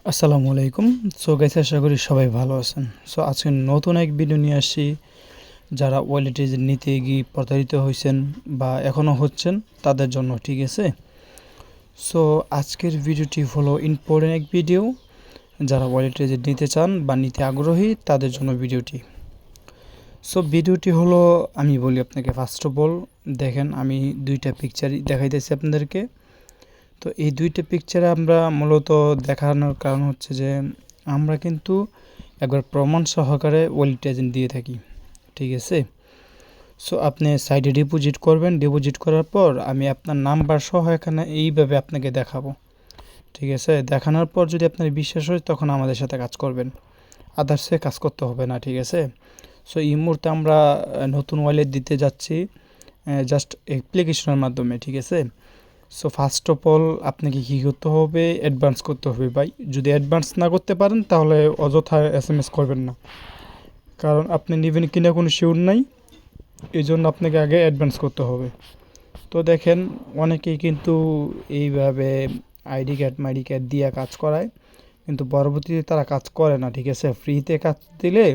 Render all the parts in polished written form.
আসসালামু আলাইকুম। So guys, আশা করি সবাই ভালো আছেন। সো আজকে নতুন এক ভিডিও নিয়ে আসছি। যারা ওয়ালেটেজ নিতে গিয়ে প্রতারিত হয়েছেন বা এখনও হচ্ছেন তাদের জন্য, ঠিক আছে? সো আজকের ভিডিওটি হলো ইম্পর্টেন্ট এক ভিডিও। যারা ওয়ালেটেজ নিতে চান বা নিতে আগ্রহী তাদের জন্য ভিডিওটি। সো ভিডিওটি হলো, আমি বলি আপনাকে, ফার্স্ট অফ অল দেখেন, আমি দুইটা পিকচারই দেখাইতেছি আপনাদেরকে। তো এই দুইটা পিকচারে আমরা মূলত দেখানোর কারণ হচ্ছে যে আমরা কিন্তু একবার প্রমাণ সহকারে ওয়ালেট এজেন্ট দিয়ে থাকি, ঠিক আছে? সো আপনি সাইডে ডিপোজিট করবেন, ডিপোজিট করার পর আমি আপনার নাম্বার সহ এখানে এইভাবে আপনাকে দেখাবো, ঠিক আছে? দেখানোর পর যদি আপনার বিশ্বাস হয় তখন আমাদের সাথে কাজ করবেন, আদার্সে কাজ করতে হবে না, ঠিক আছে? সো এই মুহূর্তে আমরা নতুন ওয়ালেট দিতে যাচ্ছি জাস্ট অ্যাপ্লিকেশনের মাধ্যমে, ঠিক আছে? সো ফার্স্ট অফ অল আপনাকে কী করতে হবে, অ্যাডভান্স করতে হবে ভাই। যদি অ্যাডভান্স না করতে পারেন তাহলে অযথা এসএমএস করবেন না, কারণ আপনি নেবেন কিনা কোনো শিওর নাই, এই জন্য আপনাকে আগে অ্যাডভান্স করতে হবে। তো দেখেন, অনেকেই কিন্তু এইভাবে আইডি কার্ড মাইডি কার্ড দিয়ে কাজ করায়, কিন্তু পরবর্তীতে তারা কাজ করে না, ঠিক আছে? ফ্রিতে কাজ দিলে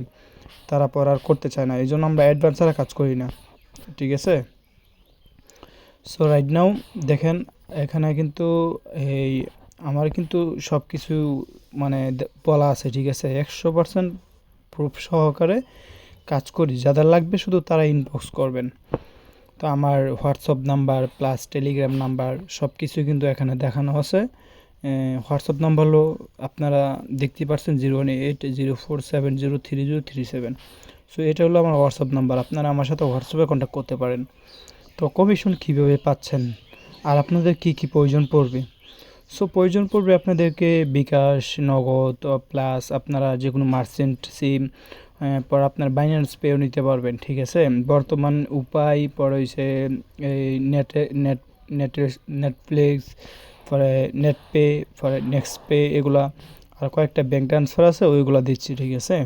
তারা পর আর করতে চায় না, এই জন্য আমরা অ্যাডভান্স ছাড়া কাজ করি না, ঠিক আছে? সো রাইট নাও দেখেন, এখানে কিন্তু এই আমার কিন্তু সব কিছু মানে বলা আছে, ঠিক আছে? 100% প্রুফ সহকারে কাজ করি। যাদের লাগবে শুধু তারা ইনবক্স করবেন। তো আমার WhatsApp number plus Telegram number সব কিছুই কিন্তু এখানে দেখানো আছে। হোয়াটসঅ্যাপ নাম্বার হলো, আপনারা দেখতে পাচ্ছেন, 01804703037। সো এটা হলো আমার হোয়াটসঅ্যাপ নাম্বার, আপনারা আমার সাথে হোয়াটসঅ্যাপে কন্ট্যাক্ট করতে পারেন। তো কমিশন কীভাবে পাচ্ছেন আর আপনাদের কি কি প্রয়োজন পড়বে? সো প্রয়োজন পড়বে আপনাদেরকে বিকাশ, নগদ প্লাস আপনারা যে কোনো মার্চেন্ট সিম, পর আপনার বাইন্যান্স পেও নিতে পারবেন, ঠিক আছে? বর্তমান উপায় পরে হয়েছে এই নেটফ্লিক্স, পরে নেট পে, পরে নেক্সট পে, এগুলা আর কয়েকটা ব্যাঙ্ক ট্রান্সফার আছে, ওইগুলো দিচ্ছি, ঠিক আছে?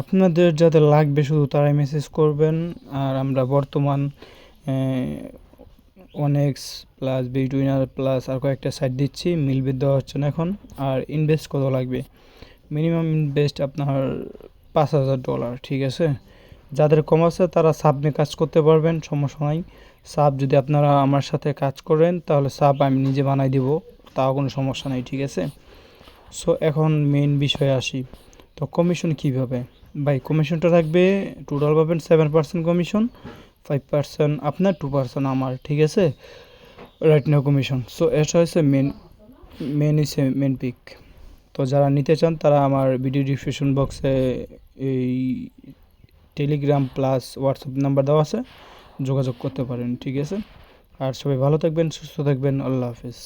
আপনাদের যাদের লাগবে শুধু তারাই মেসেজ করবেন। আর আমরা বর্তমান অনেক্স প্লাস বিটুইনার প্লাস আর কয়েকটা সাইট দিচ্ছি, মিলবে দেওয়া হচ্ছে না এখন। আর ইনভেস্ট কত লাগবে? মিনিমাম ইনভেস্ট আপনার $5,000, ঠিক আছে? যাদের কম আছে তারা সাব নিয়ে কাজ করতে পারবেন, সমস্যা নাই। সাব যদি আপনারা আমার সাথে কাজ করেন তাহলে সাব আমি নিজে বানাই দিব, তাও কোনো সমস্যা নাই, ঠিক আছে? সো এখন মেইন বিষয়ে আসি। তো কমিশন কীভাবে? ভাই কমিশনটা থাকবে, টোটাল পাবেন 7% কমিশন, 5% আপনার, 2% আমার, ঠিক আছে? Right now commission. সো এটা হচ্ছে মেন পিক। তো যারা নিতে চান তারা আমার ভিডিও ডিসক্রিপশন বক্সে এই টেলিগ্রাম প্লাস হোয়াটসঅ্যাপ নাম্বার দেওয়া আছে, যোগাযোগ করতে পারেন, ঠিক আছে? আর সবাই ভালো থাকবেন, সুস্থ থাকবেন, আল্লাহ হাফেজ।